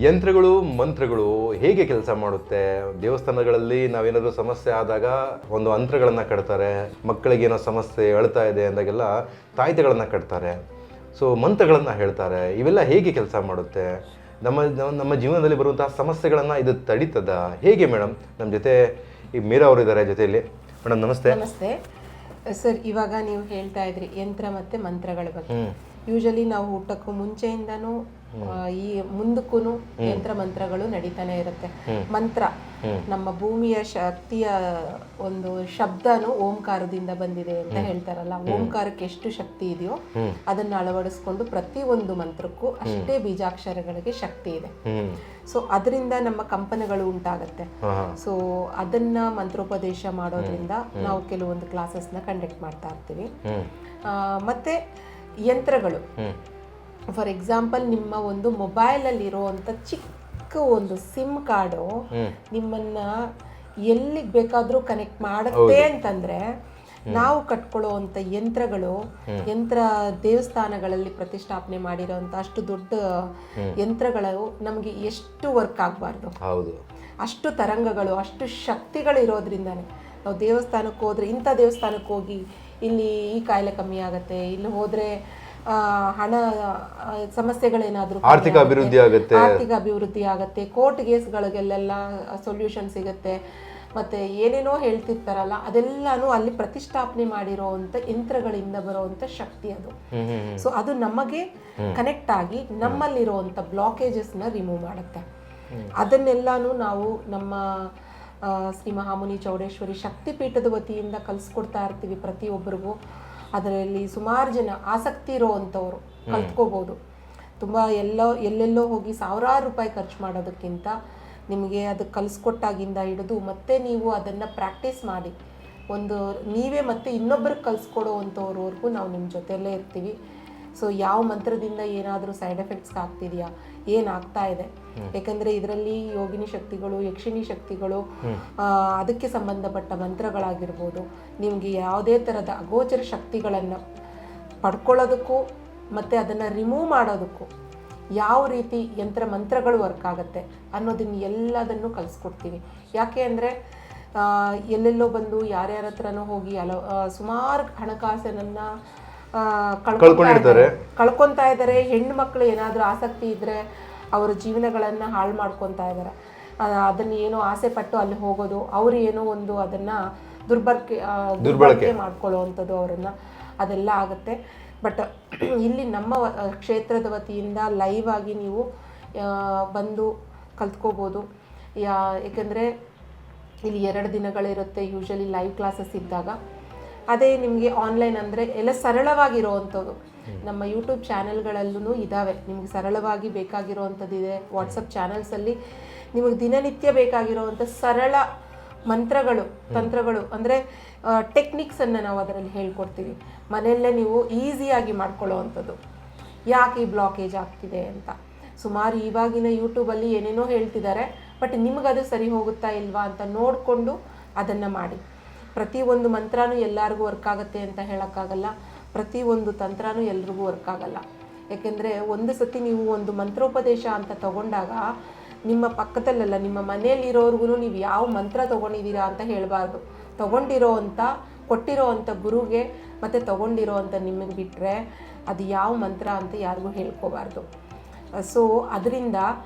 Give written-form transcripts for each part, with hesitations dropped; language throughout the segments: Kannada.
ಯಂತ್ರಗಳು ಮಂತ್ರಗಳು ಹೇಗೆ ಕೆಲಸ ಮಾಡುತ್ತೆ? ದೇವಸ್ಥಾನಗಳಲ್ಲಿ ನಾವೇನಾದರೂ ಸಮಸ್ಯೆ ಆದಾಗ ಒಂದು ಯಂತ್ರಗಳನ್ನು ಕಟ್ತಾರೆ, ಮಕ್ಕಳಿಗೆ ಏನೋ ಸಮಸ್ಯೆ ಅಳ್ತಾ ಇದೆ ಅಂದಾಗೆಲ್ಲ ತಾಯ್ತೆಗಳನ್ನು ಕಟ್ತಾರೆ, ಸೊ ಮಂತ್ರಗಳನ್ನು ಹೇಳ್ತಾರೆ. ಇವೆಲ್ಲ ಹೇಗೆ ಕೆಲಸ ಮಾಡುತ್ತೆ? ನಮ್ಮ ಜೀವನದಲ್ಲಿ ಬರುವಂತಹ ಸಮಸ್ಯೆಗಳನ್ನು ಇದು ತಡೀತದ ಹೇಗೆ ಮೇಡಮ್? ನಮ್ಮ ಜೊತೆ ಈ ಮೀರಾ ಅವರು ಇದ್ದಾರೆ ಜೊತೆಯಲ್ಲಿ. ಮೇಡಮ್ ನಮಸ್ತೆ. ನಮಸ್ತೆ ಸರ್. ಇವಾಗ ನೀವು ಹೇಳ್ತಾ ಇದ್ರಿ ಯಂತ್ರ ಮತ್ತೆ ಮಂತ್ರಗಳ ಬಗ್ಗೆ. ಯೂಶಲಿ ನಾವು ಊಟಕ್ಕೂ ಮುಂಚೆಯಿಂದನೂ ಈ ಮುಂದಕ್ಕೂ ಯಂತ್ರ ಮಂತ್ರಗಳು ನಡೀತಾನೆ ಇರುತ್ತೆ. ಮಂತ್ರ ನಮ್ಮ ಭೂಮಿಯ ಶಕ್ತಿಯ ಒಂದು ಶಬ್ದನು ಓಂಕಾರದಿಂದ ಬಂದಿದೆ ಅಂತ ಹೇಳ್ತಾರಲ್ಲ. ಓಂಕಾರಕ್ಕೆ ಎಷ್ಟು ಶಕ್ತಿ ಇದೆಯೋ ಅದನ್ನ ಅಳವಡಿಸ್ಕೊಂಡು ಪ್ರತಿ ಒಂದು ಮಂತ್ರಕ್ಕೂ ಅಷ್ಟೇ ಬೀಜಾಕ್ಷರಗಳಿಗೆ ಶಕ್ತಿ ಇದೆ. ಸೊ ಅದರಿಂದ ನಮ್ಮ ಕಂಪನಗಳು ಉಂಟಾಗತ್ತೆ. ಸೊ ಅದನ್ನ ಮಂತ್ರೋಪದೇಶ ಮಾಡೋದ್ರಿಂದ ನಾವು ಕೆಲವೊಂದು ಕ್ಲಾಸಸ್ನ ಕಂಡಕ್ಟ್ ಮಾಡ್ತಾ ಇರ್ತೀವಿ. ಮತ್ತೆ ಯಂತ್ರಗಳು, ಫಾರ್ ಎಕ್ಸಾಂಪಲ್ ನಿಮ್ಮ ಒಂದು ಮೊಬೈಲಲ್ಲಿ ಇರುವಂತ ಚಿಕ್ಕ ಒಂದು ಸಿಮ್ ಕಾರ್ಡು ನಿಮ್ಮನ್ನ ಎಲ್ಲಿಗೆ ಬೇಕಾದ್ರೂ ಕನೆಕ್ಟ್ ಮಾಡುತ್ತೆ ಅಂತಂದ್ರೆ, ನಾವು ಕಟ್ಕೊಳ್ಳುವಂತ ಯಂತ್ರಗಳು, ಯಂತ್ರ ದೇವಸ್ಥಾನಗಳಲ್ಲಿ ಪ್ರತಿಷ್ಠಾಪನೆ ಮಾಡಿರೋಂಥ ಅಷ್ಟು ದೊಡ್ಡ ಯಂತ್ರಗಳು ನಮಗೆ ಎಷ್ಟು ವರ್ಕ್ ಆಗಬಾರ್ದು, ಅಷ್ಟು ತರಂಗಗಳು, ಅಷ್ಟು ಶಕ್ತಿಗಳು ಇರೋದ್ರಿಂದಾನೆ ನಾವು ದೇವಸ್ಥಾನಕ್ಕೆ ಹೋದ್ರೆ, ಇಂಥ ದೇವಸ್ಥಾನಕ್ಕೆ ಹೋಗಿ ಇಲ್ಲಿ ಈ ಕಾಯಿಲೆ ಕಮ್ಮಿ ಆಗತ್ತೆ, ಇಲ್ಲಿ ಹೋದ್ರೆ ಹಣ ಸಮಸ್ಯೆಗಳೇನಾದ್ರೂ ಆರ್ಥಿಕ ಅಭಿವೃದ್ಧಿ ಆಗತ್ತೆ, ಕೋರ್ಟ್ ಕೇಸ್ಗಳಿಗೆಲ್ಲ ಸೊಲ್ಯೂಷನ್ ಸಿಗುತ್ತೆ, ಮತ್ತೆ ಏನೇನೋ ಹೇಳ್ತಿರ್ತಾರಲ್ಲ ಅದೆಲ್ಲಾನು ಅಲ್ಲಿ ಪ್ರತಿಷ್ಠಾಪನೆ ಮಾಡಿರೋಂಥ ಯಂತ್ರಗಳಿಂದ ಬರುವಂತ ಶಕ್ತಿ ಅದು. ಸೊ ಅದು ನಮಗೆ ಕನೆಕ್ಟ್ ಆಗಿ ನಮ್ಮಲ್ಲಿರುವಂತ ಬ್ಲಾಕೇಜಸ್ನ ರಿಮೂವ್ ಮಾಡುತ್ತೆ. ಅದನ್ನೆಲ್ಲಾನು ನಾವು ನಮ್ಮ ಶ್ರೀ ಮಹಾಮುನಿ ಚೌಡೇಶ್ವರಿ ಶಕ್ತಿಪೀಠದ ವತಿಯಿಂದ ಕಲಿಸ್ಕೊಡ್ತಾ ಇರ್ತೀವಿ ಪ್ರತಿಯೊಬ್ಬರಿಗೂ. ಅದರಲ್ಲಿ ಸುಮಾರು ಜನ ಆಸಕ್ತಿ ಇರೋವಂಥವ್ರು ಕಲ್ತ್ಕೋಬೋದು. ತುಂಬ ಎಲ್ಲೆಲ್ಲೋ ಹೋಗಿ ಸಾವಿರಾರು ರೂಪಾಯಿ ಖರ್ಚು ಮಾಡೋದಕ್ಕಿಂತ ನಿಮಗೆ ಅದು ಕಲಿಸ್ಕೊಟ್ಟಾಗಿಂದ ಹಿಡಿದು ಮತ್ತೆ ನೀವು ಅದನ್ನು ಪ್ರಾಕ್ಟೀಸ್ ಮಾಡಿ ನೀವೇ ಮತ್ತೆ ಇನ್ನೊಬ್ಬರಿಗೆ ಕಲಿಸ್ಕೊಡೋವಂಥವ್ರವರೆಗೂ ನಾವು ನಿಮ್ಮ ಜೊತೆಯಲ್ಲೇ ಇರ್ತೀವಿ. ಸೊ ಯಾವ ಮಂತ್ರದಿಂದ ಏನಾದರೂ ಸೈಡ್ ಎಫೆಕ್ಟ್ಸ್ ಆಗ್ತಿದೆಯಾ, ಏನಾಗ್ತಾ ಇದೆ, ಯಾಕಂದರೆ ಇದರಲ್ಲಿ ಯೋಗಿನಿ ಶಕ್ತಿಗಳು, ಯಕ್ಷಿಣಿ ಶಕ್ತಿಗಳು, ಅದಕ್ಕೆ ಸಂಬಂಧಪಟ್ಟ ಮಂತ್ರಗಳಾಗಿರ್ಬೋದು, ನಿಮಗೆ ಯಾವುದೇ ಥರದ ಅಗೋಚರ ಶಕ್ತಿಗಳನ್ನು ಪಡ್ಕೊಳ್ಳೋದಕ್ಕೂ ಮತ್ತು ಅದನ್ನು ರಿಮೂವ್ ಮಾಡೋದಕ್ಕೂ ಯಾವ ರೀತಿ ಯಂತ್ರ ಮಂತ್ರಗಳು ವರ್ಕ್ ಆಗುತ್ತೆ ಅನ್ನೋದನ್ನ ಎಲ್ಲದನ್ನು ಕಲಿಸ್ಕೊಡ್ತೀವಿ. ಯಾಕೆ ಅಂದರೆ ಎಲ್ಲೆಲ್ಲೋ ಬಂದು ಯಾರ್ಯಾರ ಹತ್ರನೋ ಹೋಗಿ ಸುಮಾರು ಹಣಕಾಸನ್ನು ಕಳ್ಕೊತಾ ಇದ್ದಾರೆ. ಹೆಣ್ಣು ಮಕ್ಕಳು ಏನಾದರೂ ಆಸಕ್ತಿ ಇದ್ದರೆ ಅವರ ಜೀವನಗಳನ್ನು ಹಾಳು ಮಾಡ್ಕೊತಾ ಇದ್ದಾರೆ. ಅದನ್ನು ಏನೋ ಆಸೆ ಪಟ್ಟು ಅಲ್ಲಿ ಹೋಗೋದು, ಅವರು ಏನೋ ಒಂದು ಅದನ್ನು ದುರ್ಬಳಕೆ ಮಾಡ್ಕೊಳ್ಳೋವಂಥದ್ದು ಅವರನ್ನು, ಅದೆಲ್ಲ ಆಗುತ್ತೆ. ಬಟ್ ಇಲ್ಲಿ ನಮ್ಮ ಕ್ಷೇತ್ರದ ವತಿಯಿಂದ ಲೈವ್ ಆಗಿ ನೀವು ಬಂದು ಕಲ್ತ್ಕೋಬೋದು. ಏಕೆಂದರೆ ಇಲ್ಲಿ 2 ದಿನಗಳಿರುತ್ತೆ ಯೂಶಲಿ ಲೈವ್ ಕ್ಲಾಸಸ್ ಇದ್ದಾಗ. ಅದೇ ನಿಮಗೆ ಆನ್ಲೈನ್ ಅಂದರೆ ಎಲ್ಲ ಸರಳವಾಗಿರೋವಂಥದ್ದು ನಮ್ಮ ಯೂಟ್ಯೂಬ್ ಚಾನೆಲ್ಗಳಲ್ಲೂ ಇದ್ದಾವೆ. ನಿಮಗೆ ಸರಳವಾಗಿ ಬೇಕಾಗಿರೋವಂಥದ್ದಿದೆ. ವಾಟ್ಸಪ್ ಚಾನೆಲ್ಸಲ್ಲಿ ನಿಮಗೆ ದಿನನಿತ್ಯ ಬೇಕಾಗಿರೋವಂಥ ಸರಳ ಮಂತ್ರಗಳು, ತಂತ್ರಗಳು ಅಂದರೆ ಟೆಕ್ನಿಕ್ಸನ್ನು ನಾವು ಅದರಲ್ಲಿ ಹೇಳ್ಕೊಡ್ತೀವಿ. ಮನೆಯಲ್ಲೇ ನೀವು ಈಸಿಯಾಗಿ ಮಾಡ್ಕೊಳ್ಳೋವಂಥದ್ದು. ಯಾಕೆ ಈ ಬ್ಲಾಕೇಜ್ ಆಗ್ತಿದೆ ಅಂತ ಸುಮಾರು ಇವಾಗಿನ ಯೂಟ್ಯೂಬಲ್ಲಿ ಏನೇನೋ ಹೇಳ್ತಿದ್ದಾರೆ. ಬಟ್ ನಿಮಗದು ಸರಿ ಹೋಗುತ್ತಾ ಇಲ್ವಾ ಅಂತ ನೋಡಿಕೊಂಡು ಅದನ್ನು ಮಾಡಿ. ಪ್ರತಿಯೊಂದು ಮಂತ್ರನೂ ಎಲ್ಲರಿಗೂ ವರ್ಕ್ ಆಗುತ್ತೆ ಅಂತ ಹೇಳೋಕ್ಕಾಗಲ್ಲ, ಪ್ರತಿಯೊಂದು ತಂತ್ರನೂ ಎಲ್ರಿಗೂ ವರ್ಕ್ ಆಗಲ್ಲ. ಯಾಕೆಂದರೆ ಒಂದು ಸತಿ ನೀವು ಒಂದು ಮಂತ್ರೋಪದೇಶ ಅಂತ ತಗೊಂಡಾಗ ನಿಮ್ಮ ಪಕ್ಕದಲ್ಲೆಲ್ಲ ನಿಮ್ಮ ಮನೆಯಲ್ಲಿರೋರ್ಗು ನೀವು ಯಾವ ಮಂತ್ರ ತೊಗೊಂಡಿದ್ದೀರಾ ಅಂತ ಹೇಳಬಾರ್ದು. ಕೊಟ್ಟಿರೋ ಅಂಥ ಗುರುಗೆ ಮತ್ತು ತೊಗೊಂಡಿರೋ ಅಂಥ ನಿಮಗೆ ಬಿಟ್ಟರೆ ಅದು ಯಾವ ಮಂತ್ರ ಅಂತ ಯಾರಿಗೂ ಹೇಳ್ಕೋಬಾರ್ದು. ಸೊ ಅದರಿಂದ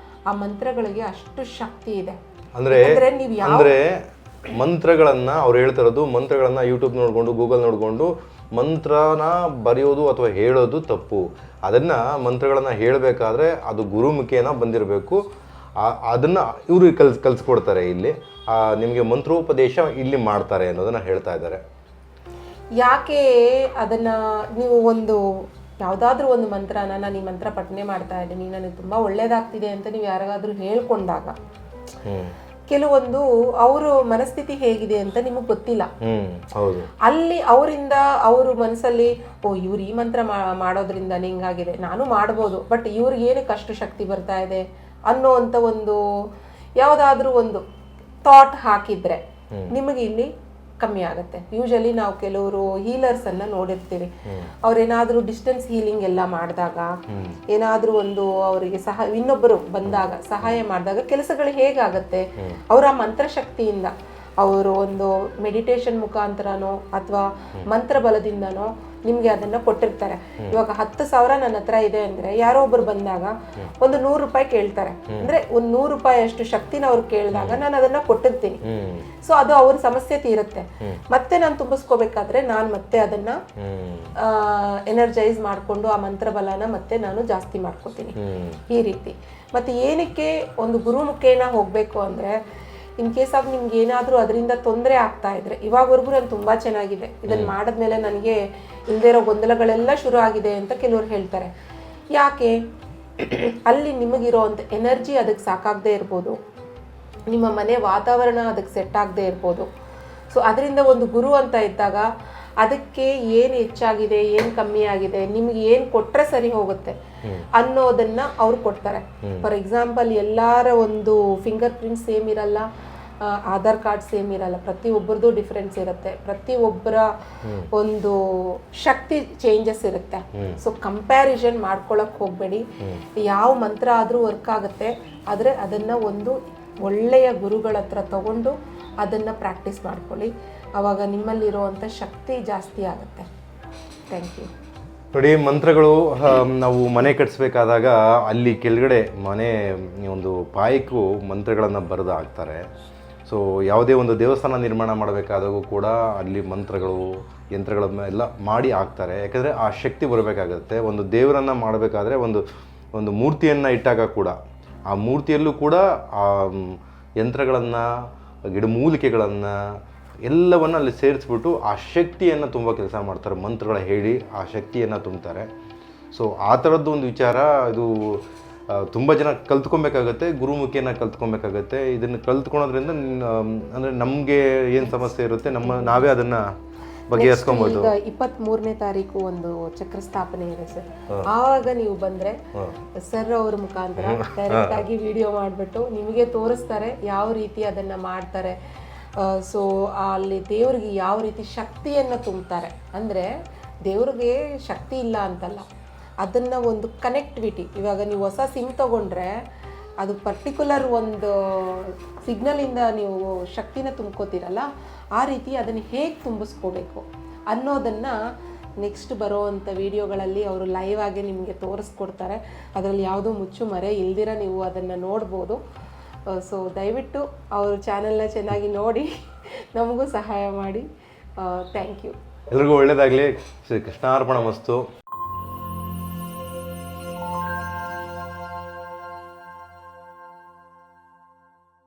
ಆ ಮಂತ್ರಗಳಿಗೆ ಅಷ್ಟು ಶಕ್ತಿ ಇದೆ. ಅಂದರೆ ಮಂತ್ರಗಳನ್ನ ಅವ್ರು ಹೇಳ್ತಿರೋದು, ಮಂತ್ರಗಳನ್ನ ಯೂಟ್ಯೂಬ್ ನೋಡಿಕೊಂಡು ಗೂಗಲ್ ನೋಡಿಕೊಂಡು ಮಂತ್ರನ ಬರೆಯೋದು ಅಥವಾ ಹೇಳೋದು ತಪ್ಪು. ಅದನ್ನ ಮಂತ್ರಗಳನ್ನ ಹೇಳಬೇಕಾದ್ರೆ ಅದು ಗುರುಮುಖೇನ ಬಂದಿರಬೇಕು. ಅದನ್ನ ಇವರು ಕಲಿಸ್ಕೊಡ್ತಾರೆ. ಇಲ್ಲಿ ನಿಮಗೆ ಮಂತ್ರೋಪದೇಶ ಇಲ್ಲಿ ಮಾಡ್ತಾರೆ ಅನ್ನೋದನ್ನ ಹೇಳ್ತಾ ಇದ್ದಾರೆ. ಯಾಕೆ ಅದನ್ನ ನೀವು ಯಾವುದಾದ್ರೂ ಒಂದು ಮಂತ್ರನ ನಾನು ಈ ಮಂತ್ರ ಪಠನೆ ಮಾಡ್ತಾ ಇದ್ದೀನಿ, ನನಗೆ ತುಂಬ ಒಳ್ಳೇದಾಗ್ತಿದೆ ಅಂತ ನೀವು ಯಾರಿಗಾದ್ರೂ ಹೇಳ್ಕೊಂಡಾಗ ಕೆಲವೊಂದು ಅವರು ಮನಸ್ಥಿತಿ ಹೇಗಿದೆ ಅಂತ ನಿಮಗೆ ಗೊತ್ತಿಲ್ಲ. ಅಲ್ಲಿ ಅವರಿಂದ ಅವರು ಮನಸ್ಸಲ್ಲಿ ಇವ್ರು ಈ ಮಂತ್ರ ಮಾಡೋದ್ರಿಂದ ಹಿಂಗಾಗಿದೆ, ನಾನು ಮಾಡ್ಬೋದು, ಬಟ್ ಇವ್ರಿಗೆ ಏನಕ್ಕೆ ಅಷ್ಟು ಶಕ್ತಿ ಬರ್ತಾ ಇದೆ ಅನ್ನೋವಂಥ ಒಂದು ಯಾವುದಾದ್ರೂ ಒಂದು ಥಾಟ್ ಹಾಕಿದ್ರೆ ನಿಮಗೆ ಇಲ್ಲಿ ಕಮ್ಮಿ ಆಗುತ್ತೆ. ಯೂಶಲಿ ನಾವು ಕೆಲವರು ಹೀಲರ್ಸ್ ಅನ್ನ ನೋಡಿರ್ತೀವಿ, ಅವ್ರೇನಾದ್ರೂ ಡಿಸ್ಟೆನ್ಸ್ ಹೀಲಿಂಗ್ ಎಲ್ಲ ಮಾಡಿದಾಗ, ಏನಾದ್ರೂ ಒಂದು ಅವರಿಗೆ ಇನ್ನೊಬ್ಬರು ಬಂದಾಗ ಸಹಾಯ ಮಾಡಿದಾಗ ಕೆಲಸಗಳು ಹೇಗಾಗತ್ತೆ, ಅವರ ಮಂತ್ರಶಕ್ತಿಯಿಂದ, ಅವರು ಒಂದು ಮೆಡಿಟೇಷನ್ ಮುಖಾಂತರನೋ ಅಥವಾ ಮಂತ್ರ ಬಲದಿಂದನೋ ನಿಮ್ಗೆ ಅದನ್ನ ಕೊಟ್ಟಿರ್ತಾರೆ. ಇವಾಗ 10,000 ನನ್ನ ಹತ್ರ ಇದೆ ಅಂದ್ರೆ ಯಾರೋ ಒಬ್ರು ಬಂದಾಗ ಒಂದು 100 ರೂಪಾಯಿ ಕೇಳ್ತಾರೆ ಅಂದ್ರೆ ಒಂದು 100 ರೂಪಾಯಿ ಅಷ್ಟು ಶಕ್ತಿನ ಅವ್ರು ಕೇಳಿದಾಗ ನಾನು ಅದನ್ನ ಕೊಟ್ಟಿರ್ತೀನಿ. ಸೊ ಅದು ಅವ್ರ ಸಮಸ್ಯೆ ತೀರುತ್ತೆ. ಮತ್ತೆ ನಾನು ತುಂಬಿಸ್ಕೋಬೇಕಾದ್ರೆ ನಾನು ಮತ್ತೆ ಅದನ್ನ ಎನರ್ಜೈಸ್ ಮಾಡ್ಕೊಂಡು ಆ ಮಂತ್ರ ಬಲನ ಮತ್ತೆ ನಾನು ಜಾಸ್ತಿ ಮಾಡ್ಕೋತೀನಿ ಈ ರೀತಿ. ಮತ್ತೆ ಏನಕ್ಕೆ ಒಂದು ಗುರುಮುಖೇನ ಹೋಗ್ಬೇಕು ಅಂದ್ರೆ, ಇನ್ ಕೇಸ್ ಆಫ್ ನಿಮ್ಗೆ ಏನಾದರೂ ಅದರಿಂದ ತೊಂದರೆ ಆಗ್ತಾ ಇದ್ರೆ, ಇವಾಗವರೆಗೂ ನಾನು ತುಂಬ ಚೆನ್ನಾಗಿದೆ, ಇದನ್ನು ಮಾಡಿದ್ಮೇಲೆ ನನಗೆ ಇಲ್ಲದೇ ಇರೋ ಗೊಂದಲಗಳೆಲ್ಲ ಶುರು ಆಗಿದೆ ಅಂತ ಕೆಲವ್ರು ಹೇಳ್ತಾರೆ. ಯಾಕೆ? ಅಲ್ಲಿ ನಿಮಗಿರೋವಂಥ ಎನರ್ಜಿ ಅದಕ್ಕೆ ಸಾಕಾಗದೇ ಇರ್ಬೋದು, ನಿಮ್ಮ ಮನೆ ವಾತಾವರಣ ಅದಕ್ಕೆ ಸೆಟ್ ಆಗದೆ ಇರ್ಬೋದು. ಸೊ ಅದರಿಂದ ಒಂದು ಗುರು ಅಂತ ಇದ್ದಾಗ ಅದಕ್ಕೆ ಏನು ಹೆಚ್ಚಾಗಿದೆ, ಏನು ಕಮ್ಮಿ ಆಗಿದೆ, ನಿಮ್ಗೆ ಏನು ಕೊಟ್ಟರೆ ಸರಿ ಹೋಗುತ್ತೆ ಅನ್ನೋದನ್ನ ಅವ್ರು ಕೊಡ್ತಾರೆ. ಫಾರ್ ಎಕ್ಸಾಂಪಲ್, ಎಲ್ಲರ ಒಂದು ಫಿಂಗರ್ ಪ್ರಿಂಟ್ ಸೇಮ್ ಇರಲ್ಲ, ಆಧಾರ್ ಕಾರ್ಡ್ ಸೇಮ್ ಇರಲ್ಲ, ಪ್ರತಿಯೊಬ್ಬರದು ಡಿಫ್ರೆನ್ಸ್ ಇರುತ್ತೆ, ಪ್ರತಿಯೊಬ್ಬರ ಒಂದು ಶಕ್ತಿ ಚೇಂಜಸ್ ಇರುತ್ತೆ. ಸೊ ಕಂಪ್ಯಾರಿಸನ್ ಮಾಡ್ಕೊಳಕ್ ಹೋಗ್ಬೇಡಿ. ಯಾವ ಮಂತ್ರ ಆದರೂ ವರ್ಕ್ ಆಗುತ್ತೆ, ಆದರೆ ಅದನ್ನ ಒಂದು ಒಳ್ಳೆಯ ಗುರುಗಳ ಹತ್ರ ತಗೊಂಡು ಅದನ್ನ ಪ್ರಾಕ್ಟೀಸ್ ಮಾಡ್ಕೊಳ್ಳಿ. ಆವಾಗ ನಿಮ್ಮಲ್ಲಿರುವಂಥ ಶಕ್ತಿ ಜಾಸ್ತಿ ಆಗುತ್ತೆ. Thank you. ನೋಡಿ, ಮಂತ್ರಗಳು ನಾವು ಮನೆ ಕಟ್ಟಿಸ್ಬೇಕಾದಾಗ ಅಲ್ಲಿ ಕೆಳಗಡೆ ಮನೆ ಒಂದು ಪಾಯಕ್ಕೂ ಮಂತ್ರಗಳನ್ನು ಬರೆದು ಹಾಕ್ತಾರೆ. ಸೊ ಯಾವುದೇ ಒಂದು ದೇವಸ್ಥಾನ ನಿರ್ಮಾಣ ಮಾಡಬೇಕಾದಾಗೂ ಕೂಡ ಅಲ್ಲಿ ಮಂತ್ರಗಳು, ಯಂತ್ರಗಳನ್ನೆಲ್ಲ ಮಾಡಿ ಹಾಕ್ತಾರೆ. ಯಾಕಂದರೆ ಆ ಶಕ್ತಿ ಬರಬೇಕಾಗತ್ತೆ. ಒಂದು ದೇವರನ್ನು ಮಾಡಬೇಕಾದ್ರೆ ಒಂದು ಮೂರ್ತಿಯನ್ನು ಇಟ್ಟಾಗ ಕೂಡ ಆ ಮೂರ್ತಿಯಲ್ಲೂ ಕೂಡ ಆ ಯಂತ್ರಗಳನ್ನು, ಗಿಡಮೂಲಿಕೆಗಳನ್ನು ಎಲ್ಲವನ್ನು ಅಲ್ಲಿ ಸೇರಿಸ್ಬಿಟ್ಟು ಆ ಶಕ್ತಿಯನ್ನು ತುಂಬ ಕೆಲಸ ಮಾಡ್ತಾರೆ. ಮಂತ್ರಗಳ ಹೇಳಿ ಆ ಶಕ್ತಿಯನ್ನು ತುಂಬ್ತಾರೆ. ಸೊ ಆ ಥರದ್ದು ಒಂದು ವಿಚಾರ ಇದು ತುಂಬ ಜನ ಕಲ್ತ್ಕೊಬೇಕಾಗತ್ತೆ, ಗುರುಮುಖಿಯನ್ನು ಕಲ್ತ್ಕೊಬೇಕಾಗತ್ತೆ. ಇದನ್ನು ಕಲ್ತ್ಕೊಳೋದ್ರಿಂದ ಅಂದರೆ ನಮಗೆ ಏನು ಸಮಸ್ಯೆ ಇರುತ್ತೆ ನಾವೇ ಅದನ್ನು ಬಗೆಹರಿಸ್ಕೊಬೋದು. ಈಗ 23ನೇ ತಾರೀಕು ಒಂದು ಚಕ್ರ ಸ್ಥಾಪನೆ ಇದೆ ಸರ್. ಆವಾಗ ನೀವು ಬಂದ್ರೆ ಸರ್ ಅವ್ರ ಮುಖಾಂತರ ಡೈರೆಕ್ಟ್ ಆಗಿ ವಿಡಿಯೋ ಮಾಡಿಬಿಟ್ಟು ನಿಮಗೆ ತೋರಿಸ್ತಾರೆ ಯಾವ ರೀತಿ ಅದನ್ನ ಮಾಡ್ತಾರೆ. ಸೊ ಅಲ್ಲಿ ದೇವ್ರಿಗೆ ಯಾವ ರೀತಿ ಶಕ್ತಿಯನ್ನು ತುಂಬ್ತಾರೆ ಅಂದರೆ, ದೇವ್ರಿಗೆ ಶಕ್ತಿ ಇಲ್ಲ ಅಂತಲ್ಲ, ಅದನ್ನು ಒಂದು ಕನೆಕ್ಟಿವಿಟಿ. ಇವಾಗ ನೀವು ಹೊಸ ಸಿಮ್ ತಗೊಂಡ್ರೆ ಅದು ಪರ್ಟಿಕ್ಯುಲರ್ ಒಂದು ಸಿಗ್ನಲಿಂದ ನೀವು ಶಕ್ತಿನ ತುಂಬ್ಕೋತೀರಲ್ಲ, ಆ ರೀತಿ ಅದನ್ನು ಹೇಗೆ ತುಂಬಿಸ್ಕೋಬೇಕು ಅನ್ನೋದನ್ನು ನೆಕ್ಸ್ಟ್ ಬರೋವಂಥ ವಿಡಿಯೋಗಳಲ್ಲಿ ಅವರು ಲೈವ್ ಆಗಿ ನಿಮಗೆ ತೋರಿಸ್ಕೊಡ್ತಾರೆ. ಅದರಲ್ಲಿ ಯಾವುದೋ ಮುಚ್ಚು ಮರೆ ಇಲ್ದಿರ ನೀವು ಅದನ್ನು ನೋಡ್ಬೋದು. ಸೊ ದಯವಿಟ್ಟು ಅವ್ರ ಚಾನೆಲ್ನ ಚೆನ್ನಾಗಿ ನೋಡಿ ನಮಗೂ ಸಹಾಯ ಮಾಡಿ. Thank you. ಎಲ್ರಿಗೂ ಒಳ್ಳೆಯದಾಗಲಿ. ಶ್ರೀ ಕೃಷ್ಣಾರ್ಪಣ ಮಸ್ತು.